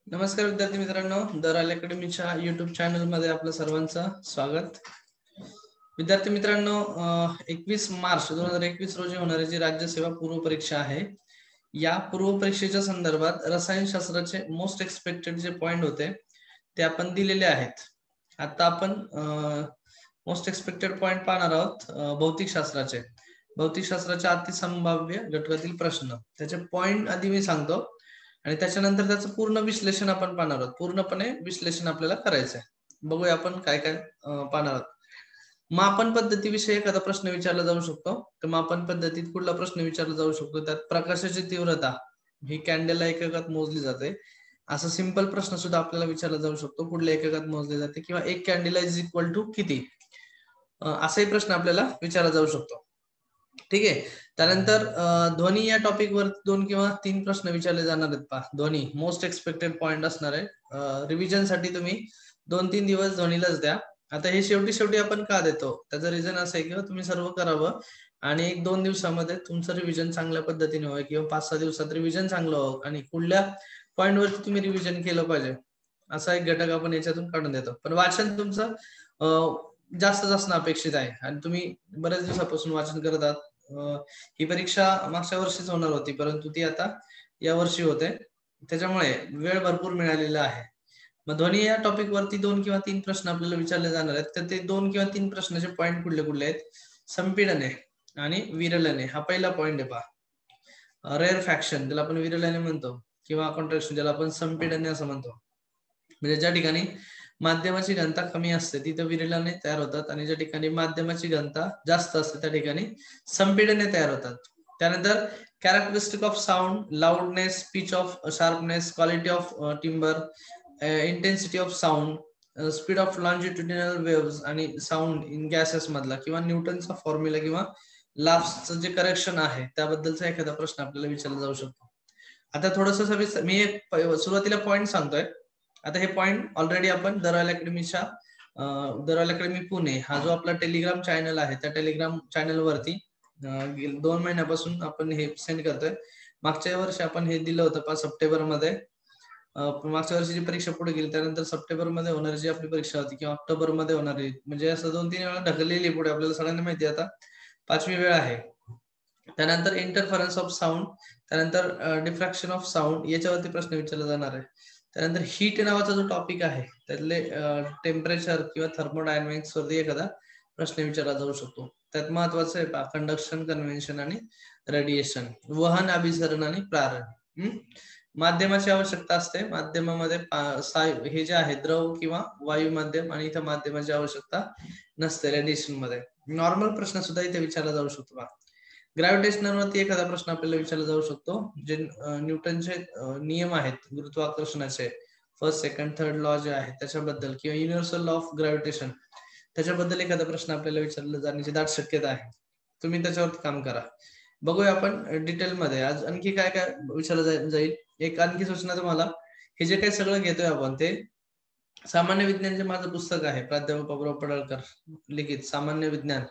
नमस्कार विद्यार्थी मित्रांनो, दराल अकॅडमीच्या युट्यूब चॅनल मध्ये आपलं सर्वांचं स्वागत. विद्यार्थी मित्रांनो, 21 मार्च 2021 रोजी होणारी जी राज्यसेवा पूर्व परीक्षा आहे, या पूर्व परीक्षेच्या संदर्भात रसायनशास्त्राचे मोस्ट एक्सपेक्टेड जे पॉइंट होते ते आपण दिलेले आहेत. आता आपण मोस्ट एक्सपेक्टेड पॉइंट पाहणार आहोत भौतिकशास्त्राचे. भौतिकशास्त्राच्या अतिसंभाव्य घटकातील प्रश्न, त्याचे पॉइंट आधी मी सांगतो आणि त्याच्यानंतर त्याचं पूर्ण विश्लेषण आपण पाहणार आहोत. पूर्णपणे विश्लेषण आपल्याला करायचं आहे. बघूया आपण काय काय पाहणार आहोत. मापन पद्धतीविषयी एखादा प्रश्न विचारला जाऊ शकतो. तर मापन पद्धतीत कुठला प्रश्न विचारला जाऊ शकतो, त्यात प्रकाशाची तीव्रता ही कॅन्डेला एककात मोजली जाते, असा सिंपल प्रश्न सुद्धा आपल्याला विचारला जाऊ शकतो. कुठल्या एककात मोजली जाते किंवा एक कॅन्डेला इज इक्वल टू किती, असाही प्रश्न आपल्याला विचारला जाऊ शकतो. ठीक आहे. त्यानंतर ध्वनी या टॉपिक वर 2 किंवा 3 प्रश्न विचारले जाणार आहेत. पहा, ध्वनी मोस्ट एक्सपेक्टेड पॉइंट असणार आहे. रिव्हिजन साठी तुम्ही 2-3 दिवस ध्वनीलाच द्या. आता हे शेवटी आपण का देतो, त्याचं रिझन असं आहे की तुम्ही सर्व करावं आणि 1-2 दिवसामध्ये तुमचं रिव्हिजन चांगल्या पद्धतीने व्हावं किंवा 5-6 दिवसात रिव्हिजन चांगलं व्हावं आणि कुठल्या पॉइंट वरती तुम्ही रिव्हिजन केलं पाहिजे, असा एक घटक आपण याच्यातून काढून देतो. पण वाचन तुमचं जास्त असणं अपेक्षित आहे आणि तुम्ही बऱ्याच दिवसापासून वाचन करत आहात. ही परीक्षा मागच्या वर्षीच होणार होती, परंतु ती आता या वर्षी होते, त्याच्यामुळे वेळ भरपूर मिळालेला आहे. मग ध्वनी या टॉपिक वरती 2 किंवा 3 प्रश्न आपल्याला विचारले जाणार आहेत. तर ते 2 किंवा 3 प्रश्नाचे पॉइंट कुठले आहेत, संपीडने आणि विरलने हा पहिला पॉइंट आहे. पहा, रेअर फॅक्शन ज्याला आपण विरलने म्हणतो किंवा कॉन्ट्रॅक्शन ज्याला आपण संपीडने असं म्हणतो, म्हणजे ज्या ठिकाणी माध्यमाची घनता कमी असते तिथे विरलने तयार होतात आणि ज्या ठिकाणी माध्यमाची घनता जास्त असते त्या ठिकाणी संपीडने तयार होतात. त्यानंतर characteristic of sound, loudness, pitch of sharpness, quality of timber, intensity of sound, speed of longitudinal waves आणि साऊंड इन गॅसेस मधला किंवा न्यूटनचा फॉर्म्युला किंवा लाफ्सचं जे करेक्शन आहे त्याबद्दलचा एखादा प्रश्न आपल्याला विचारला जाऊ शकतो. आता थोडंसं मी एक सुरुवातीला पॉइंट सांगतोय. आता हे पॉइंट ऑलरेडी आपण दराल अकॅडमीच्या दराल अकॅडमी पुणे हा जो आपला टेलिग्राम चॅनल आहे त्या टेलिग्राम चॅनल वरती 2 महिन्यापासून आपण हे सेंड करतोय. मागच्या वर्षी आपण हे दिलं होतं 5 सप्टेंबर मध्ये. मागच्या वर्षीची परीक्षा पुढे गेली, त्यानंतर सप्टेंबर मध्ये होणारी जी आपली परीक्षा होती किंवा ऑक्टोबर मध्ये होणारी, म्हणजे असं 2-3 वेळा ढकललेली पुढे, आपल्याला सगळ्यांना माहिती आहे. आता 5वी वेळ आहे. त्यानंतर इंटरफरन्स ऑफ साऊंड, त्यानंतर डिफ्रॅक्शन ऑफ साऊंड याच्यावरती प्रश्न विचारला जाणार आहे. त्यानंतर हीट नावाचा जो टॉपिक आहे त्यातले टेम्परेचर किंवा थर्मोडायनॅमिक्स वरती एखादा प्रश्न विचारला जाऊ शकतो. त्यात महत्वाचं आहे कंडक्शन, कन्व्हेन्शन आणि रेडिएशन, वहन, अभिसरण आणि प्रारण. माध्यमाची आवश्यकता असते. माध्यमामध्ये हे जे आहे द्रव किंवा वायू माध्यम, आणि इथं माध्यमाची आवश्यकता नसते रेडिएशन मध्ये. नॉर्मल प्रश्न सुद्धा इथे विचारला जाऊ शकतो. ग्रॅव्हिटेशनल वरती एखादा प्रश्न आपल्याला विचारला जाऊ शकतो. जे न्यूटनचे नियम आहेत गुरुत्वाकर्षणाचे, फर्स्ट, सेकंड, थर्ड लॉ जे आहे त्याच्याबद्दल किंवा युनिव्हर्सल लॉ ऑफ ग्रॅव्हिटेशन त्याच्याबद्दल एखादा प्रश्न आपल्याला विचारला जाण्याची दाट शक्यता आहे. तुम्ही त्याच्यावरती काम करा. बघूया आपण डिटेल मध्ये आज आणखी काय काय विचारलं जाईल. एक आणखी सूचना तुम्हाला, हे जे काही सगळं घेतोय आपण ते सामान्य विज्ञानचे माझं पुस्तक आहे, प्राध्यापक बाबुराव पडळकर लिखित सामान्य विज्ञान.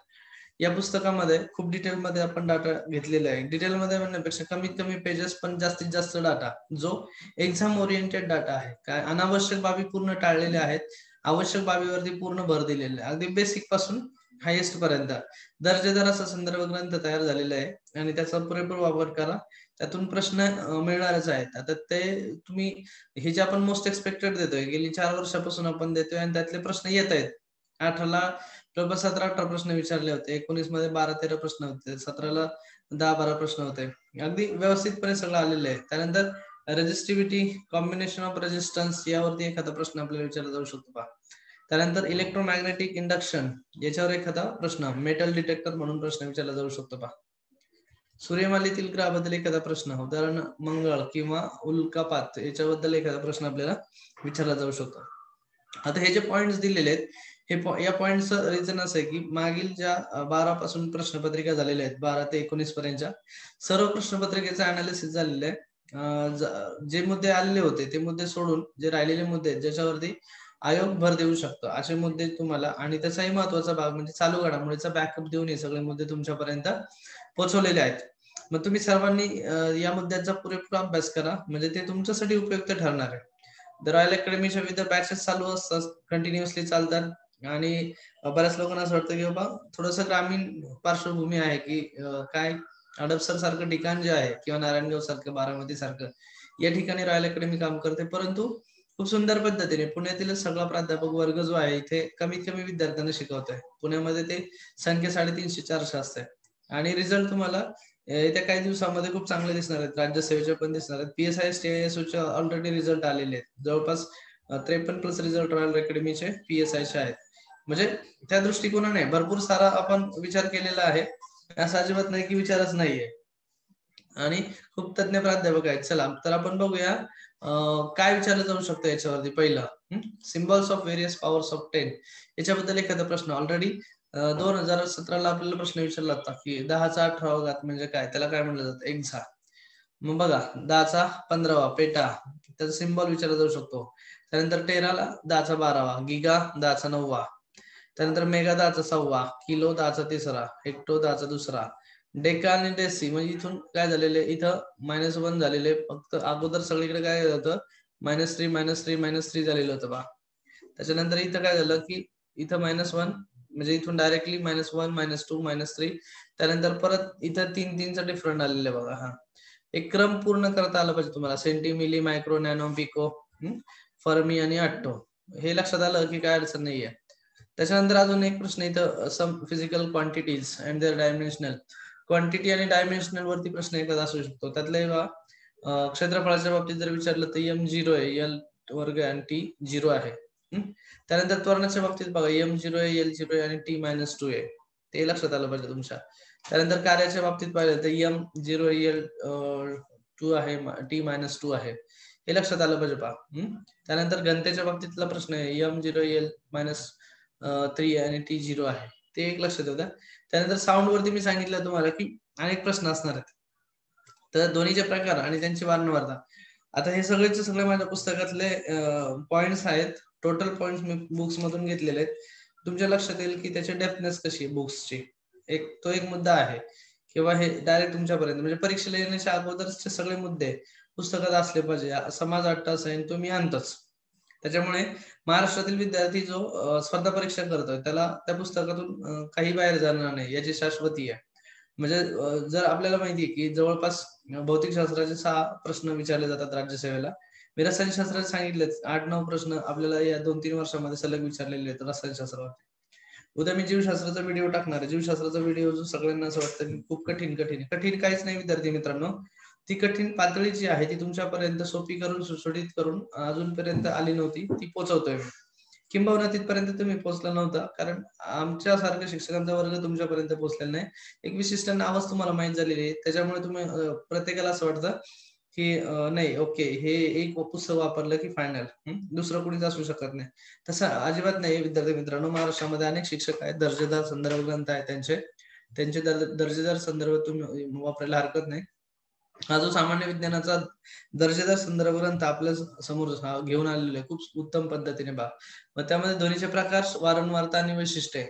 या पुस्तकामध्ये खूप डिटेलमध्ये आपण डाटा घेतलेला आहे. डिटेलमध्ये म्हणण्यापेक्षा कमीत कमी पेजेस पण जास्तीत जास्त डाटा, जो एक्झाम ओरिएंटेड डाटा आहे. काय अनावश्यक बाबी पूर्ण टाळलेल्या आहेत, आवश्यक बाबीवरती पूर्ण भर दिलेला आहे. अगदी बेसिक पासून हायेस्ट पर्यंत दर्जेदार असा संदर्भ ग्रंथ तयार झालेला आहे आणि त्याचा पुरेपूर वापर करा. त्यातून प्रश्न मिळणारच आहेत. आता ते तुम्ही हे जे आपण मोस्ट एक्सपेक्टेड देतोय, गेली 4 वर्षापासून आपण देतोय आणि त्यातले प्रश्न येत आहेत. 18ला 17-18 प्रश्न विचारले होते, 19 मध्ये 12-13 प्रश्न होते, 17ला 10-12 प्रश्न होते. अगदी व्यवस्थितपणे सगळं आलेलं आहे. त्यानंतर रेजिस्टिव्हिटी, कॉम्बिनेशन ऑफ रेजिस्टन्स यावरती एखादा प्रश्न आपल्याला विचारला जाऊ शकतो. पहा, त्यानंतर इलेक्ट्रोमॅग्नेटिक इंडक्शन याच्यावर एखादा प्रश्न, मेटल डिटेक्टर म्हणून प्रश्न विचारला जाऊ शकतो. पहा, सूर्यमालेतील ग्रहाबद्दल एखादा प्रश्न, उदाहरण मंगळ किंवा उल्कापात याच्याबद्दल एखादा प्रश्न आपल्याला विचारला जाऊ शकतो. आता हे जे पॉइंट्स दिलेले आहेत, हे या पॉइंटचं रिझन असं आहे की मागील ज्या 12 पासून प्रश्नपत्रिका झालेल्या आहेत, 12 ते 19 पर्यंतच्या सर्व प्रश्नपत्रिकेचं अनालिसिस झालेलं आहे. जे मुद्दे आलेले होते ते मुद्दे सोडून जे राहिलेले मुद्दे आहेत ज्याच्यावरती आयोग भर देऊ शकतो असे मुद्दे तुम्हाला, आणि त्याचाही महत्वाचा भाग म्हणजे चालू घडामोडीचा बॅकअप देऊन हे सगळे मुद्दे तुमच्यापर्यंत पोहोचवलेले आहेत. मग तुम्ही सर्वांनी या मुद्द्याचा पुरेपूर अभ्यास करा, म्हणजे ते तुमच्यासाठी उपयुक्त ठरणार आहे. द रॉयल अकॅडमीच्या विविध बॅचेस चालू असतात, कंटिन्युअसली चालतात आणि बऱ्याच लोकांना असं वाटतं की बाबा थोडंसं ग्रामीण पार्श्वभूमी आहे की काय हडपसर सारखं ठिकाण जे आहे किंवा नारायणगाव सारखं, बारामती सारखं या ठिकाणी रॉयल अकॅडमी काम करते, परंतु खूप सुंदर पद्धतीने पुण्यातील सगळा प्राध्यापक वर्ग जो आहे इथे कमीत कमी विद्यार्थ्यांना शिकवत आहे. पुण्यामध्ये ते संख्या 350-400 असते आणि रिझल्ट तुम्हाला येत्या काही दिवसामध्ये खूप चांगले दिसणार आहेत. राज्यसेवेचे पण दिसणार आहेत. PSIS TISO चे ऑलरेडी रिझल्ट आलेले आहेत. जवळपास 53+ रिझल्ट रॉयल अकॅडमीचे PSI चे आहेत. म्हणजे त्या दृष्टिकोनाने भरपूर सारा आपण विचार केलेला आहे, असं अजिबात नाही की विचारच नाहीये आणि खूप तज्ञ प्राध्यापक आहेत. चला तर आपण बघूया काय विचारलं जाऊ शकतं याच्यावरती. पहिलं symbols of various powers of 10 याच्याबद्दल एखादा प्रश्न. ऑलरेडी 2017ला आपल्याला प्रश्न विचारला होता की 10चा 18वा घात म्हणजे काय, त्याला काय म्हणलं जातं, एक्झा. मग बघा 10चा 15वा पेटा, त्याचा सिम्बॉल विचारला जाऊ शकतो. त्यानंतर टेराला 10चा 12वा, गिगा 10चा 9वा, त्यानंतर मेगा 10चा 6वा, किलो 10चा 3रा, हेक्टो 10चा 2रा, डेका आणि डेसी. म्हणजे इथून काय झालेले, इथं -1 झालेले. फक्त अगोदर सगळीकडे काय होतं, -3 -3 झालेलं होतं बा. त्याच्यानंतर इथं काय झालं की इथं -1 म्हणजे इथून डायरेक्टली -1 -2 -3. त्यानंतर परत इथं 3-3चा डिफरंट आलेला आहे बघा. हा एक क्रम पूर्ण करता आला पाहिजे तुम्हाला. Centi, milli, micro, nano, pico, fermi आणि अट्टो. हे लक्षात आलं की काय अडचण नाहीये. त्याच्यानंतर अजून एक प्रश्न इथं, some physical quantities and their dimensional. Quantity आणि डायमेन्शनल वरती प्रश्न एखादा असू शकतो. त्यातले क्षेत्रफळाच्या बाबतीत जर विचारलं तर M 0 आहे, L वर्ग आणि T 0 आहे. त्यानंतर त्वरणाच्या बाबतीत बघा M 0 आहे, L 0 आहे आणि T -2 आहे. ते लक्षात आलं पाहिजे तुमच्या. त्यानंतर कार्याच्या बाबतीत पाहिलं तर M 0 L 2 आहे, T -2 आहे. हे लक्षात आलं पाहिजे पहा. त्यानंतर घनतेच्या बाबतीतला प्रश्न आहे, M 0 L -3 आणि T 0 आहे. ते एक लक्षात येऊ द्या. त्यानंतर साऊंड वरती मी सांगितलं तुम्हाला की अनेक प्रश्न असणार आहेत. तर ध्वनीचे प्रकार आणि त्यांची वारंवारता. आता हे सगळेचे सगळे माझ्या पुस्तकातले पॉइंट्स आहेत. टोटल पॉइंट्स मी बुक्स मधून घेतलेले आहेत. तुमच्या लक्षात येईल की त्याची डेप्थनेस कशी आहे बुक्सची. तो एक मुद्दा आहे किंवा हे डायरेक्ट तुमच्यापर्यंत म्हणजे परीक्षेला येण्याच्या अगोदरचे सगळे मुद्दे पुस्तकात असले पाहिजे. समाज 8 तास आहे तो मी आणतोच. त्याच्यामुळे महाराष्ट्रातील विद्यार्थी जो स्पर्धा परीक्षा करतोय त्याला त्या पुस्तकातून काही बाहेर जाणार नाही याची शाश्वती आहे. म्हणजे जर आपल्याला माहिती आहे की जवळपास भौतिकशास्त्राचे 6 प्रश्न विचारले जातात राज्यसेवेला. मी रसायनशास्त्राचे सांगितले 8-9 प्रश्न आपल्याला या 2-3 वर्षामध्ये सलग विचारलेले आहेत रसायनशास्त्रावर. उद्या मी जीवशास्त्राचा व्हिडिओ टाकणार आहे. जीवशास्त्राचा व्हिडिओ जो सगळ्यांना असं वाटतं की खूप कठीण कठीण काहीच नाही विद्यार्थी मित्रांनो. ती कठीण पातळी जी आहे ती तुमच्यापर्यंत सोपी करून, सुटसुटीत करून अजूनपर्यंत आली नव्हती, ती पोहोचवतोय मी. किंबहुना तिथपर्यंत तुम्ही पोहोचला नव्हता कारण आमच्यासारखं शिक्षकांचा वर्ग तुमच्यापर्यंत पोहोचलेला नाही. एक विशिष्ट नावच तुम्हाला माहित झालेली आहे. त्याच्यामुळे तुम्ही प्रत्येकाला असं वाटतं की नाही ओके हे एक पुस्तक वापरलं की फायनल, दुसरं कुणीच असू शकत नाही. तसं अजिबात नाही विद्यार्थी मित्रांनो. महाराष्ट्रामध्ये अनेक शिक्षक आहेत, दर्जेदार संदर्भ ग्रंथ आहेत त्यांचे दर्जेदार संदर्भ तुम्ही वापरायला हरकत नाही. हा जो सामान्य विज्ञानाचा दर्जेदार संदर्भ ग्रंथ आपल्या समोर घेऊन आलेला आहे खूप उत्तम पद्धतीने बा. मग त्यामध्ये ध्वनीचे प्रकार, वारंवारता आणि वैशिष्ट्ये.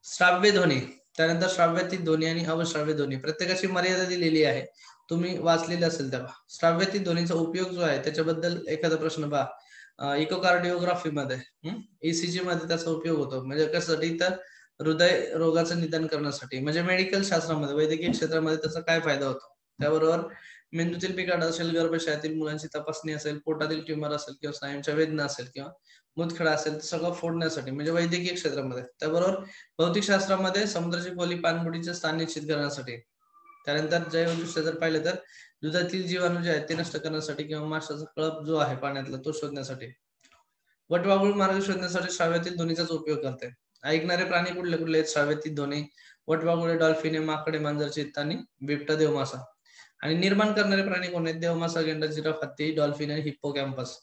श्राव्य ध्वनी, त्यानंतर श्राव्यातीत ध्वनी आणि अवश्राव्य ध्वनी. प्रत्येकाची मर्यादा दिलेली आहे, तुम्ही वाचलेले असेल तेव्हा. श्राव्यातीत ध्वनीचा उपयोग जो आहे त्याच्याबद्दल एखादा प्रश्न पहा. इकोकार्डिओग्राफी मध्ये, ECG मध्ये त्याचा उपयोग होतो. म्हणजे कशासाठी तर हृदय रोगाचं निदान करण्यासाठी. म्हणजे मेडिकल शास्त्रामध्ये, वैद्यकीय क्षेत्रामध्ये त्याचा काय फायदा होतो. त्याबरोबर मेंदूतील बिघाड असेल, गर्भाशयातील मुलांची तपासणी असेल, पोटातील ट्युमर असेल किंवा स्नायूंच्या वेदना असेल किंवा मुतखडा असेल, सगळं फोडण्यासाठी म्हणजे वैद्यकीय क्षेत्रामध्ये. त्याबरोबर भौतिकशास्त्रामध्ये समुद्राची खोली, पाणबुडीचे स्थान निश्चित करण्यासाठी. त्यानंतर जैवदृष्ट्या जर पाहिलं तर दुधातील जीवाणू जे आहेत ते नष्ट करण्यासाठी किंवा माशाचा कळप जो आहे पाण्यातला तो शोधण्यासाठी. वटवाघूळ मार्ग शोधण्यासाठी श्राव्यातील ध्वनीचाच उपयोग करते. ऐकणारे प्राणी कुठले कुठले आहेत श्राव्यातील ध्वनी? वटवाघुळे, डॉल्फिने, माकडे, मांजर, चित्ता आणि बिबटा, देवमासा. आणि निर्माण करणारे प्राणी कोण आहेत? देवमासा, गेंडा, जिराफ, हत्ती, डॉल्फिन आणि हिप्पोकॅम्पस.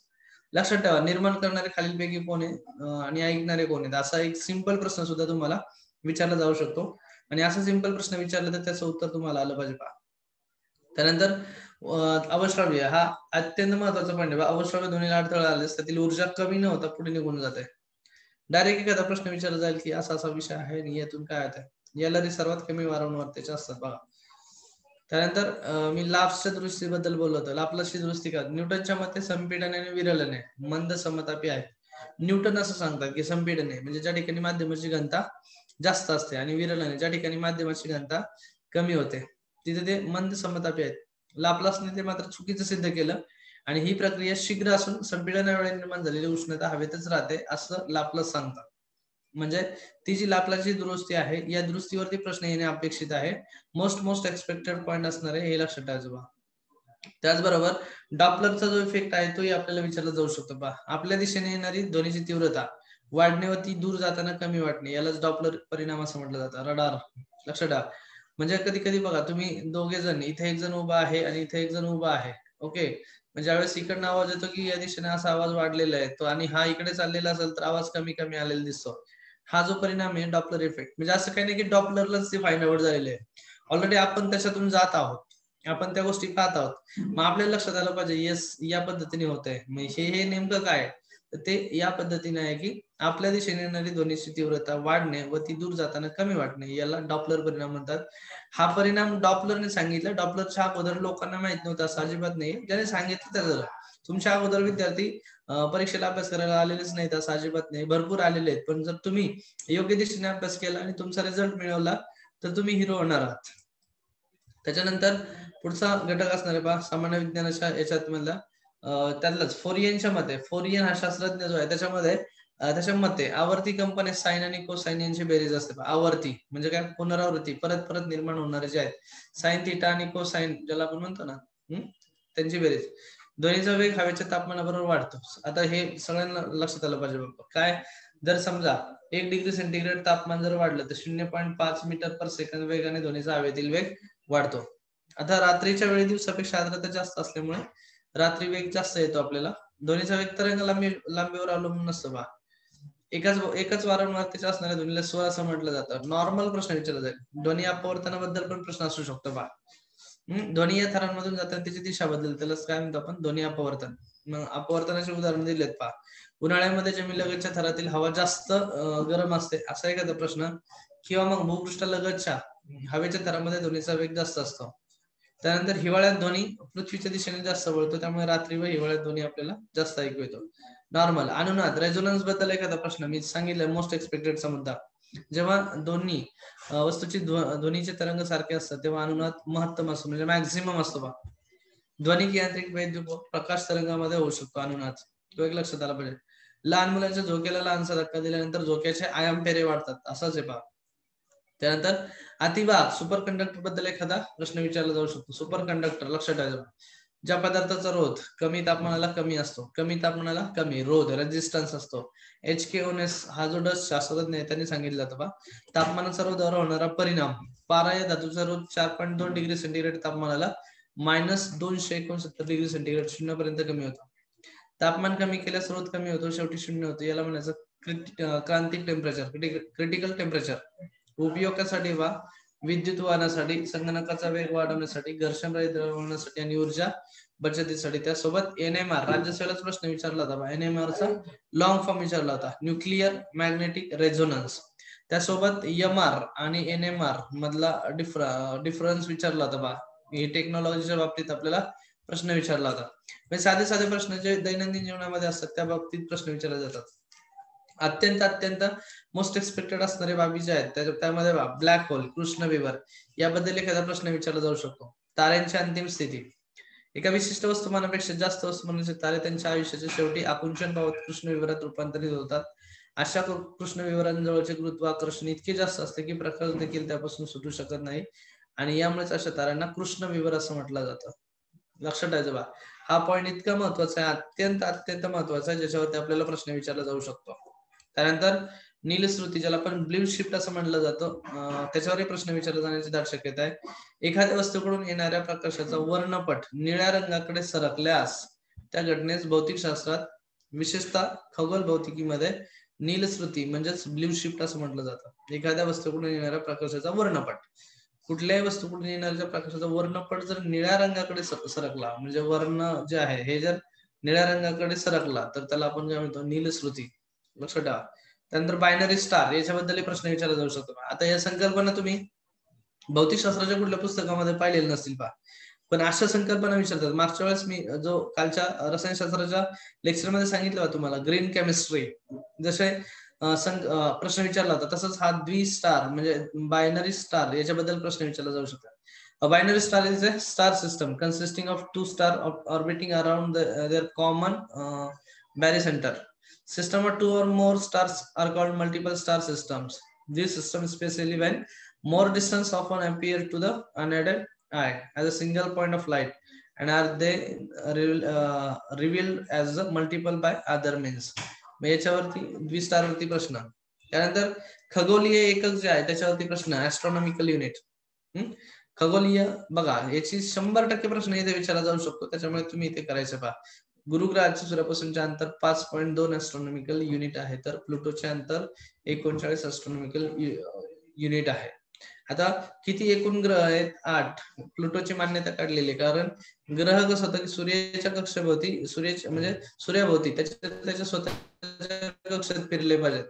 लक्षात ठेवा, निर्माण करणारे खालीलपैकी कोण आहे आणि ऐकणारे कोण आहेत? असा एक सिंपल प्रश्न सुद्धा तुम्हाला विचारला जाऊ शकतो. आणि असा सिंपल प्रश्न विचारला तर त्याचं उत्तर तुम्हाला आलं पाहिजे पहा. त्यानंतर अवश्राव्य हा अत्यंत महत्वाचा पॉईंट आहे. अवश्राव्य ध्वनीला अडथळा आल्यास त्यातील ऊर्जा कमी न होता पुढे निघून जाते. डायरेक्ट एखादा प्रश्न विचारला जाईल की असा असा विषय आहे आणि यातून काय होतं. याला सर्वात कमी वारंवारतेचे असतात बघा. त्यानंतर मी लाप्सच्या दुरुस्तीबद्दल बोललो होतो. लाप्लासची दुरुस्ती का न्यूटनच्या मते संपीडन आणि विरलन आहे, मंद समतापी आहे. न्यूटन असं सांगतात की संपीडन आहे म्हणजे ज्या ठिकाणी माध्यमाची घनता जास्त असते आणि विरलन आहे ज्या ठिकाणी माध्यमाची घनता कमी होते तिथे ते मंद समतापी आहेत. लाप्लासने ते मात्र चुकीचं सिद्ध केलं आणि ही प्रक्रिया शीघ्र असून संपीडनावेळी निर्माण झालेली उष्णता हवेतच राहते असं लाप्लास सांगतात. म्हणजे ती जी लाप्लासची दुरुस्ती आहे या दुरुस्तीवरती प्रश्न येणे अपेक्षित आहे. मोस्ट एक्सपेक्टेड पॉईंट असणार आहे हे लक्षात ठेवायचं बा. त्याचबरोबर डॉपलरचा जो इफेक्ट आहे तोही आपल्याला विचारला जाऊ शकतो बा. आपल्या दिशेने येणारी ध्वनीची तीव्रता वाढणे व ती दूर जाताना कमी वाटणे यालाच डॉपलर परिणाम असं म्हटलं जातं. रडार लक्षात ठेवा. म्हणजे कधी कधी बघा तुम्ही दोघे जण इथे एक जण उभा आहे आणि इथे एक जण उभा आहे. ओके म्हणजे ज्यावेळेस इकडनं आवाज येतो की या दिशेने असा आवाज वाढलेला आहे तो आणि हा इकडे चाललेला असेल तर आवाज कमी कमी आलेला दिसतो. हा जो परिणाम आहे डॉपलर इफेक्ट. म्हणजे असं काही नाही की डॉपलरलाच ते फाइंड आउट झालेले आहे. ऑलरेडी आपण त्याच्यातून जात आहोत, आपण त्या गोष्टी पाहत आहोत. मग आपल्याला लक्षात आलं पाहिजे येस या पद्धतीने होत आहे. मग हे नेमकं काय तर ते या पद्धतीने आहे की आपल्या दिशेने येणारी ध्वनीची तीव्रता वाढणे व ती दूर जाताना कमी वाटणे याला डॉपलर परिणाम म्हणतात. हा परिणाम डॉपलरने सांगितला. डॉपलरच्या अगोदर लोकांना माहित नव्हतं असं अजिबात नाही. ज्याने सांगितलं त्याचं तुमच्या अगोदर विद्यार्थी परीक्षेला अभ्यास करायला आलेलेच नाहीत असं अजिबात नाही. भरपूर आलेले आहेत. पण जर तुम्ही योग्य दिशेने अभ्यास केला आणि तुमचा रिझल्ट मिळवला तर तुम्ही हिरो होणार आहात. त्याच्यानंतर पुढचा घटक असणार आहे पहा सामान्य विज्ञानाच्या याच्यात मधला त्यातलाच फोरियनच्या मते. फोरियन हा शास्त्रज्ञ जो आहे त्याच्या मते आवर्ती कंपन्या साइन आणि कोसाइन यांची बेरीज असते. आवर्ती म्हणजे काय पुनरावृत्ती परत परत निर्माण होणारे जे आहेत साइन थिटा आणि कोसाइन ज्याला आपण म्हणतो ना त्यांची बेरीज. ध्वनीचा वेग हवेच्या तापमानाबरोबर वाढतो. आता हे सगळ्यांना लक्षात आलं पाहिजे बाबा. काय जर समजा 1 डिग्री सेंटीग्रेड तापमान जर वाढलं तर 0.5 मीटर पर सेकंद वेगाने ध्वनीचा हवेतील वेग वाढतो. आता रात्रीच्या वेळी दिवसापेक्षा आर्द्रता जास्त असल्यामुळे रात्री वेग जास्त येतो आपल्याला. ध्वनीचा वेग तरंग लांबीवर अवलंबून नसतो बा. एकच वारंवारतेच्या असणाऱ्या ध्वनीला स्वर असं म्हटलं जातं. नॉर्मल प्रश्न विचारला जाईल. ध्वनी अपवर्तनाबद्दल पण प्रश्न असू शकतो बा. ध्वनी या थरांमधून जाताना त्याची दिशा बदलते त्याला काय म्हणतो आपण ध्वनी अपवर्तन. मग अपवर्तनाचे उदाहरण दिलेत पहा. उन्हाळ्यामध्ये जमिनीलगतच्या थरातील हवा जास्त गरम असते असा एखादा प्रश्न किंवा मग भूपृष्ठालगतच्या हवेच्या थरामध्ये ध्वनीचा वेग जास्त असतो. त्यानंतर हिवाळ्यात ध्वनी पृथ्वीच्या दिशेने जास्त वळतो त्यामुळे रात्री व हिवाळ्यात ध्वनी आपल्याला जास्त ऐकू येतो. नॉर्मल अनुनाद रेझोनन्स बद्दल एखादा प्रश्न मी सांगितलं मोस्ट एक्सपेक्टेडचा मुद्दा. जेव्हा दोन्ही वस्तूची ध्वनीचे तरंग सारखे असतात तेव्हा अनुनाद महत्तम असतो म्हणजे मॅक्झिमम असतो बा. ध्वनिक यांत्रिक वैद्युत प्रकाश तरंगामध्ये होऊ शकतो अनुनाद. तो एक लक्षात आला पाहिजे. लहान मुलांच्या झोक्याला लहानसा धक्का दिल्यानंतर झोक्याचे आयाम फेरे वाढतात असंच आहे पहा. त्यानंतर अतिवाहक सुपर कंडक्टर बद्दल एखादा प्रश्न विचारला जाऊ शकतो. सुपर कंडक्टर लक्षात ठेवायचं ज्या पदार्थाचा रोध कमी तापमानाला कमी असतो. कमी तापमानाला कमी रोध रेजिस्टन्स असतो. HKONS हा जो डच शास्त्रज्ञ आहे त्यांनी सांगितलं होतं बा. तापमानाचा रोधावर होणारा परिणाम पारा या धातूचा रोध 4.2 डिग्री सेंटीग्रेड तापमानाला -269 डिग्री सेंटीग्रेड शून्यापर्यंत कमी होतो. तापमान कमी केल्यास रोध कमी होतो शेवटी शून्य होतो. याला म्हणायचं क्रांतिक टेम्परेचर क्रिटिकल टेम्परेचर. उपयोगासाठी वा विद्युत वाहनासाठी संगणकाचा वेग वाढवण्यासाठी घर्षण रहित होण्यासाठी आणि ऊर्जा बचतीसाठी. त्यासोबत NMR राज्यसेवेलाच प्रश्न विचारला होता. NMR चा लॉंग फॉर्म विचारला होता न्यूक्लिअर मॅग्नेटिक रेझोनन्स. त्यासोबत MR आणि NMR मधला डिफरन्स विचारला होता बा. हे टेक्नॉलॉजीच्या बाबतीत आपल्याला प्रश्न विचारला होता. म्हणजे साधे साधे प्रश्न जे दैनंदिन जीवनामध्ये असतात त्या बाबतीत प्रश्न विचारले जातात. अत्यंत मोस्ट एक्सपेक्टेड असणारे बाबी जे आहेत त्यामध्ये ब्लॅक होल कृष्ण विवर याबद्दल एखादा प्रश्न विचारला जाऊ शकतो. ताऱ्यांची अंतिम स्थिती. एका विशिष्ट वस्तुमानापेक्षा जास्त वस्तुमानाचे तारे त्यांच्या आयुष्याच्या शेवटी आकुंचन पावत कृष्ण विवरात रूपांतरित होतात. अशा कृष्ण विवरांजवळचे गुरुत्वाकर्षण इतके जास्त असते की प्रकाश देखील त्यापासून सुटू शकत नाही आणि यामुळेच अशा ताऱ्यांना कृष्ण विवर असं म्हटलं जातं. लक्षात ठेवायचं बा. हा पॉईंट इतका महत्वाचा आहे अत्यंत महत्वाचा आहे ज्याच्यावरती आपल्याला प्रश्न विचारला जाऊ शकतो. त्यानंतर नीलश्रुती ज्याला आपण ब्ल्यू शिफ्ट असं म्हटलं जातं त्याच्यावरही प्रश्न विचारले जाण्याची दाट शक्यता आहे. एखाद्या वस्तूकडून येणाऱ्या प्रकाशाचा वर्णपट निळ्या रंगाकडे सरकल्यास त्या घटनेस भौतिकशास्त्रात विशेषतः खगोल भौतिकीमध्ये नीलश्रुती म्हणजेच ब्ल्यू शिफ्ट असं म्हटलं जातं. एखाद्या वस्तूकडून येणाऱ्या प्रकाशाचा वर्णपट कुठल्याही वस्तूकडून येणाऱ्या प्रकाशाचा वर्णपट जर निळ्या रंगाकडे सरकला म्हणजे वर्ण जे आहे हे जर निळ्या रंगाकडे सरकला तर त्याला आपण काय म्हणतो नीलश्रुती. लक्षात ठेवा. त्यानंतर बायनरी स्टार याच्याबद्दल प्रश्न विचारला जाऊ शकतो. आता या संकल्पना तुम्ही भौतिकशास्त्राच्या कुठल्या पुस्तकामध्ये पाहिलेलं नसतील पहा, पण अशा संकल्पना विचारतात. मागच्या वेळेस मी जो कालच्या रसायनशास्त्राच्या लेक्चरमध्ये सांगितलं होतं तुम्हाला, ग्रीन केमिस्ट्री जसे प्रश्न विचारला होता, तसंच हा द्विस्टार म्हणजे बायनरी स्टार याच्याबद्दल प्रश्न विचारला जाऊ शकतो. A binary star is a star system consisting of two stars orbiting around their common barycenter. System of two or more stars are called multiple star systems. These systems, especially when more distance, often appear to the unaided eye as a single point of light, and are they revealed as a multiple by other means. याच्यावरती द्विस्टार वरती प्रश्न. त्यानंतर खगोलीय एकक जे आहे त्याच्यावरती प्रश्न, ऍस्ट्रॉनॉमिकल युनिट. खगोलीय बघा, याची 100% प्रश्न इथे विचारला जाऊ शकतो, त्याच्यामुळे तुम्ही इथे करायचं पहा. गुरुग्रहाचे सूर्यापासूनचे अंतर 5.2 ऍस्ट्रॉनॉमिकल युनिट आहे, तर प्लुटोचे अंतर 39 ऍस्ट्रॉनॉमिकल युनिट आहे. आता किती एकूण ग्रह आहेत? 8. प्लुटोची मान्यता काढलेली आहे, कारण ग्रह कसं होतं की सूर्याच्या कक्षेभोवती, सूर्याच्या म्हणजे सूर्याभोवती त्याच्या स्वतःच्या कक्षेत फिरले पाहिजेत.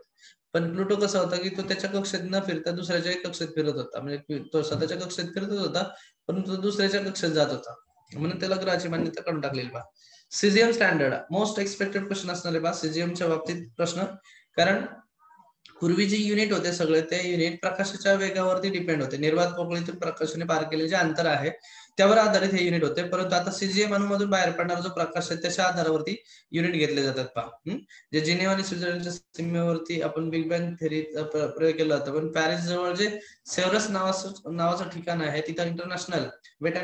पण प्लुटो कसा होता की तो त्याच्या कक्षेत न फिरता दुसऱ्याच्या कक्षेत फिरत होता, म्हणजे तो स्वतःच्या कक्षेत फिरत होता परंतु दुसऱ्याच्या कक्षेत जात होता, म्हणून त्याला ग्रहाची मान्यता काढून टाकलेली बा. Caesium standard most expected question असणारे बा सीझियमच्या बाबतीत प्रश्न, कारण पूर्वी जे युनिट होते सगळे ते युनिट प्रकाशाच्या वेगावरती डिपेंड होते. निर्वात पोकळीतून प्रकाशाने पार केलेले जे अंतर आहे त्यावर आधारित हे युनिट होते, परंतु आता सीजीएम अणूमधून बाहेर पडणारा जो प्रकाश आहे त्याच्या आधारावरती युनिट घेतले जातात पहा. जे जिनेव्हा आणि स्वित्झर्लंडच्या सीमेवरती आपण बिग बँग थेअरी प्रयोग केला होता, पण पॅरिस जवळ जे सेव्हरस नावाचं ठिकाण आहे तिथं इंटरनॅशनल वेट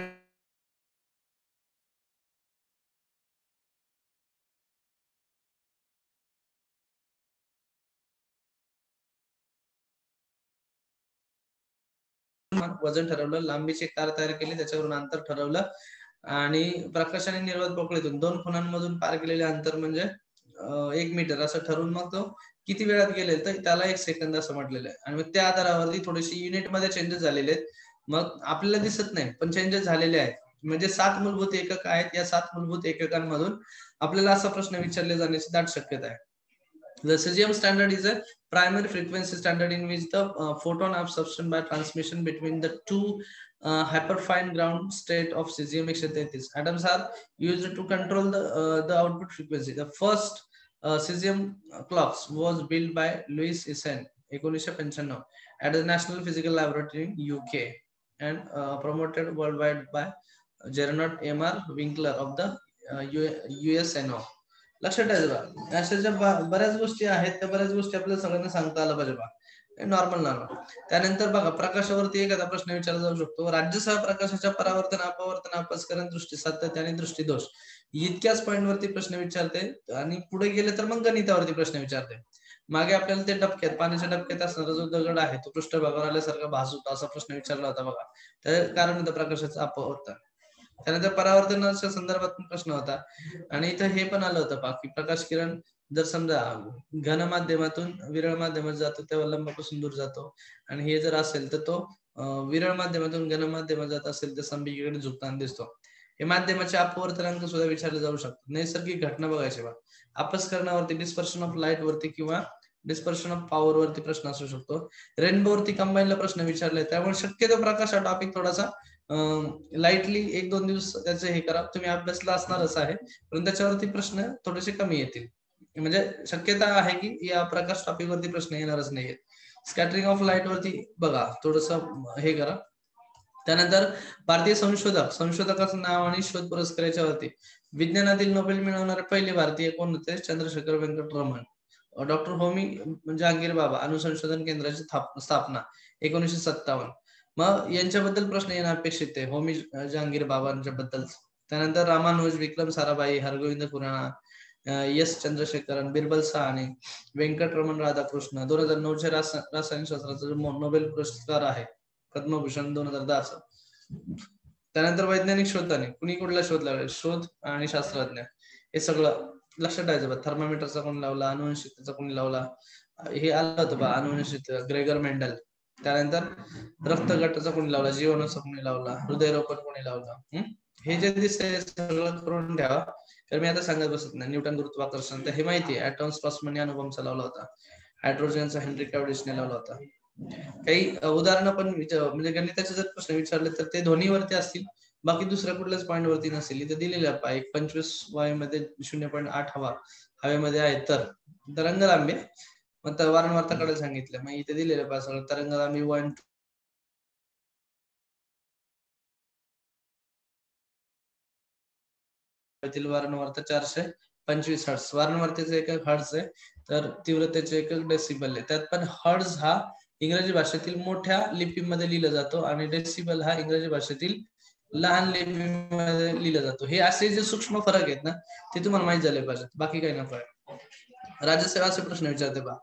वजन ठरवलं, लांबीची कार तयार केली, त्याच्यावरून अंतर ठरवलं आणि प्रकाशाने निर्वात पोकळीतून 2 खुणांमधून पार केलेले अंतर म्हणजे 1 मीटर असं ठरवून मग तो किती वेळात गेले तर त्याला 1 सेकंद असं म्हटलेलं आहे. आणि मग त्या आधारावरती थोडेसे युनिट मध्ये चेंजेस झालेले आहेत, मग आपल्याला दिसत नाही पण चेंजेस झालेले आहेत. म्हणजे 7 मूलभूत एकक आहेत, या 7 मूलभूत एककांमधून आपल्याला असा प्रश्न विचारले जाण्याची दाट शक्यता आहे. The cesium standard is a primary frequency standard in which the photon absorption by transmission between the two hyperfine ground state of cesium 133 atoms are used to control the output frequency. The first cesium clocks was built by Louis Essen 1995 at the National Physical Laboratory in UK and promoted worldwide by Gernot M.R. Winkler of the USNO. लक्षात ठेवा, अशाच्या बऱ्याच गोष्टी आहेत, त्या बऱ्याच गोष्टी आपल्याला सगळ्यांना सांगता आलं पाहिजे बा. नॉर्मल. त्यानंतर बघा, प्रकाशावरती एखादा प्रश्न विचारला जाऊ शकतो. राज्यसह प्रकाशाच्या परावर्तन, अपवर्तन, अपस्करण, दृष्टी सातत्य आणि दृष्टीदोष इतक्याच पॉईंट वरती प्रश्न विचारते, आणि पुढे गेले तर मग गणितावरती प्रश्न विचारते. मागे आपल्याला ते डबक्यात, पाण्याच्या डबक्यात असणारा जो दगड आहे तो पृष्ठभागावर आल्यासारखा भास होता असा प्रश्न विचारला होता बघा. त्या कारण होतं प्रकाशाचं अपवर्तन. त्यानंतर परावर्तनाच्या संदर्भात प्रश्न होता, आणि इथं हे पण आलं होतं की प्रकाश किरण जर समजा घन माध्यमातून विरळ माध्यमात जातो तेव्हा लंबापासून दूर जातो, आणि हे जर असेल तर तो विरळ माध्यमातून घन माध्यमात जात असेल तर संभिकेकडे झुकताना दिसतो. हे माध्यमाचे अपवर्तनांक सुद्धा विचारले जाऊ शकतात. नैसर्गिक घटना बघायचे बा, अपस्करणावरती, डिस्पर्शन ऑफ लाईट वरती किंवा डिस्पर्शन ऑफ पॉवर वरती प्रश्न असू शकतो. रेनबो वरती कंबाईनला प्रश्न विचारले, त्यामुळे शक्यतो प्रकाश हा टॉपिक थोडासा लाईटली 1-2 दिवस त्याचे हे करा. तुम्ही अभ्यासला असणारच आहे, पण त्याच्यावरती प्रश्न थोडेसे कमी येतील, म्हणजे शक्यता आहे की या प्रकाश टॉपिक वरती प्रश्न येणारच नाहीये. स्कॅटरिंग ऑफ लाईट वरती बघा थोडस हे करा. त्यानंतर भारतीय संशोधकाचं नाव आणि शोध पुरस्काराच्या वरती विज्ञानातील नोबेल मिळवणारे पहिले भारतीय कोण होते? चंद्रशेखर वेंकटरमण. डॉक्टर होमी जहांगीर बाबा अणुसंशोधन केंद्राची स्थापना 1957. मग यांच्याबद्दल प्रश्न येणं अपेक्षित आहे, होमी जहांगीर बाबांच्या बद्दल. त्यानंतर रामानुज, विक्रम साराभाई, हरगोविंद खुराना, एस चंद्रशेखरन, बिरबल सहानी, व्यंकटरमण राधाकृष्ण. 2009च्या रसायनशास्त्राचा नोबेल पुरस्कार आहे, पद्मभूषण 2010. त्यानंतर वैज्ञानिक शोधाने कुणी कुठला शोध लावला, शोध आणि शास्त्रज्ञ हे सगळं लक्षात ठेवायचं. थर्मामीटरचा कोणी लावला, अनुवंशिकतेचा कोणी लावला, हे आलं होतं बा अनुवंशिक ग्रेगर मेंडल. त्यानंतर रक्तगटाचा कोणी लावला, जीवाणूचा कोणी लावला, हृदयरोपण कोणी लावला. हे जे दिसतंय सगळं करून ठेवा, तर मी आता सांगत बसत नाही. न्यूटन गुरुत्वाकर्षण तर हे माहिती आहे. ऍटॉम्स पासून अणुबॉम्बचा लावला होता. हायड्रोजनचा हेनरी कॅव्हिडिशने लावला होता. काही उदाहरणं पण म्हणजे गणिताचे जर प्रश्न विचारले तर ते ध्वनीवरती असतील, बाकी दुसऱ्या कुठल्याच पॉईंट वरती नसेल. इथे दिलेलं आहे 25 वायूमध्ये 0.8 हवेमध्ये आहे, तर तरंग लांबी मग वारंवारता काढायला सांगितलं. मग इथे दिलेलं आहे सगळं तरंग लांबी 1 वारंवारता 425 हर्ट्ज. वारंवारतेचे एकक हर्ट्ज आहे, तर तीव्रतेचे एकक डेसिबल आहे. त्यात पण हर्ट्ज हा इंग्रजी भाषेतील मोठ्या लिपीमध्ये लिहिला जातो आणि डेसिबल हा इंग्रजी भाषेतील लहान लिपीमध्ये लिहिला जातो. हे असे जे सूक्ष्म फरक आहेत ना, ते तुम्हाला माहित झाले पाहिजे, बाकी काही नको आहे. राज्यसेवा असे प्रश्न विचारते बा.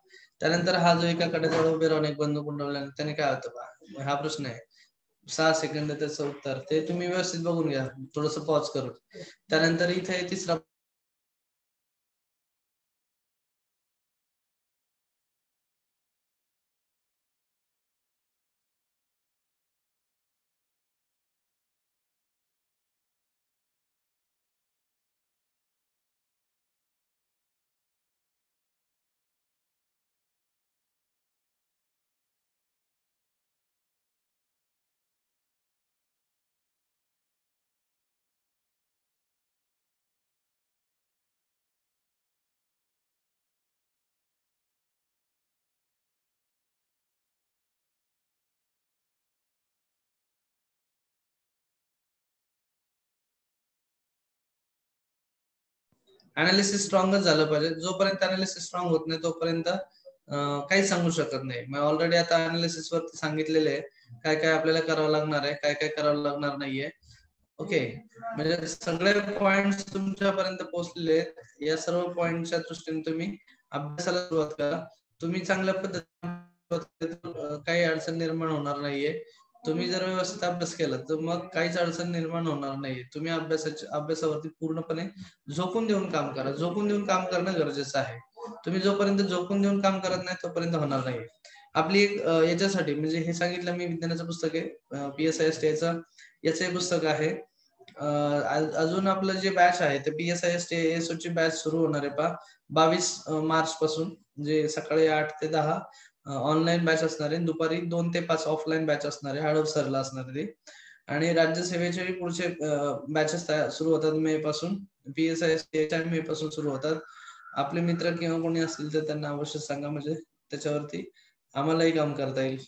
त्यानंतर हा जो एका कड्याजवळ उभे राहून एक बंदूक उडवल्याने त्याने काय होतं बा, हा प्रश्न आहे. 6 सेकंद त्याचं उत्तर. ते तुम्ही व्यवस्थित बघून घ्या, थोडस पॉज करून. त्यानंतर इथे तिसरा अनालिसिस स्ट्रॉंगच झालं पाहिजे. जोपर्यंत अनालिसिस स्ट्रॉंग होत नाही तोपर्यंत काहीच सांगू शकत नाही. मग ऑलरेडी आता अनालिसिस वरती सांगितलेले आहे काय काय आपल्याला करावं लागणार आहे, काय काय करावं लागणार नाहीये. ओके, म्हणजे सगळे पॉइंट तुमच्यापर्यंत पोहोचलेले आहेत. या सर्व पॉइंटच्या दृष्टीने तुम्ही अभ्यासाला सुरुवात करा. तुम्ही चांगल्या पद्धतीने काही अडचण निर्माण होणार नाहीये. तुम्ही जर व्यवस्थित अभ्यास केला तर मग काहीच अडचण निर्माण होणार नाहीये. तुम्ही अभ्यासावरती पूर्णपणे झोकून देऊन काम करा. झोकून देऊन काम करणं गरजेचं आहे. तुम्ही जोपर्यंत झोकून देऊन काम करत नाही तोपर्यंत होणार नाही. आपली एक याच्यासाठी म्हणजे हे सांगितलं मी, विज्ञानाचं पुस्तक आहे PSIST याचं पुस्तक आहे. अजून आपलं जे बॅच आहे ते PSIST ASO ची बॅच सुरू होणार आहे 22 मार्च पासून. म्हणजे सकाळी 8 ते 10 ऑनलाईन बॅच असणार आहे, दुपारी 2 ते 5 ऑफलाईन बॅच असणार आहे, हडपसरला असणार आहे. आणि राज्यसेवेचे पुढचे बॅचेस सुरू होतात मे पासून. PSIST मे पासून सुरू होतात. आपले मित्र किंवा कोणी असतील तर त्यांना अवश्य सांगा, म्हणजे त्याच्यावरती आम्हालाही काम करता येईल.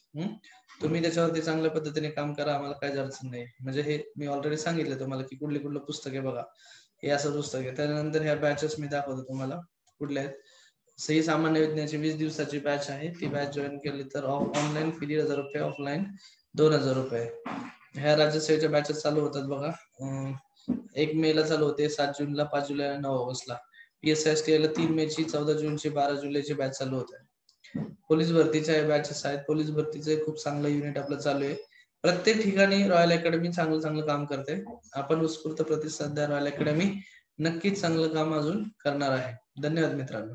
तुम्ही त्याच्यावरती चांगल्या पद्धतीने काम करा, आम्हाला काहीच अडचण नाही. म्हणजे हे मी ऑलरेडी सांगितलं तुम्हाला की कुठलं पुस्तक आहे बघा, हे असं पुस्तक आहे. त्यानंतर ह्या बॅचेस मी दाखवतो तुम्हाला कुठल्या आहेत. सही सामान्य विज्ञानाची 20 दिवसाची बॅच आहे. ती बॅच जॉईन केली तर ऑनलाईन फी 1000 रुपये, ऑफलाईन 2000 रुपये. ह्या राज्यसेवेच्या बॅचेस चालू होतात बघा. 1 मे ला चालू होते, 7 जूनला, 5 जुलैला, 9 ऑगस्टला. PSIST ला 3 मे ची, 14 जूनची, 12 जुलैची बॅच चालू होते. पोलीस भरतीच्या बॅचेस आहेत. पोलीस भरतीचे खूप चांगलं युनिट आपलं चालू आहे. प्रत्येक ठिकाणी रॉयल अकॅडमी चांगलं काम करते. आपण उत्स्फूर्त प्रतिसाद द्या. रॉयल अकॅडमी नक्कीच चांगलं काम अजून करणार आहे. धन्यवाद मित्रांनो.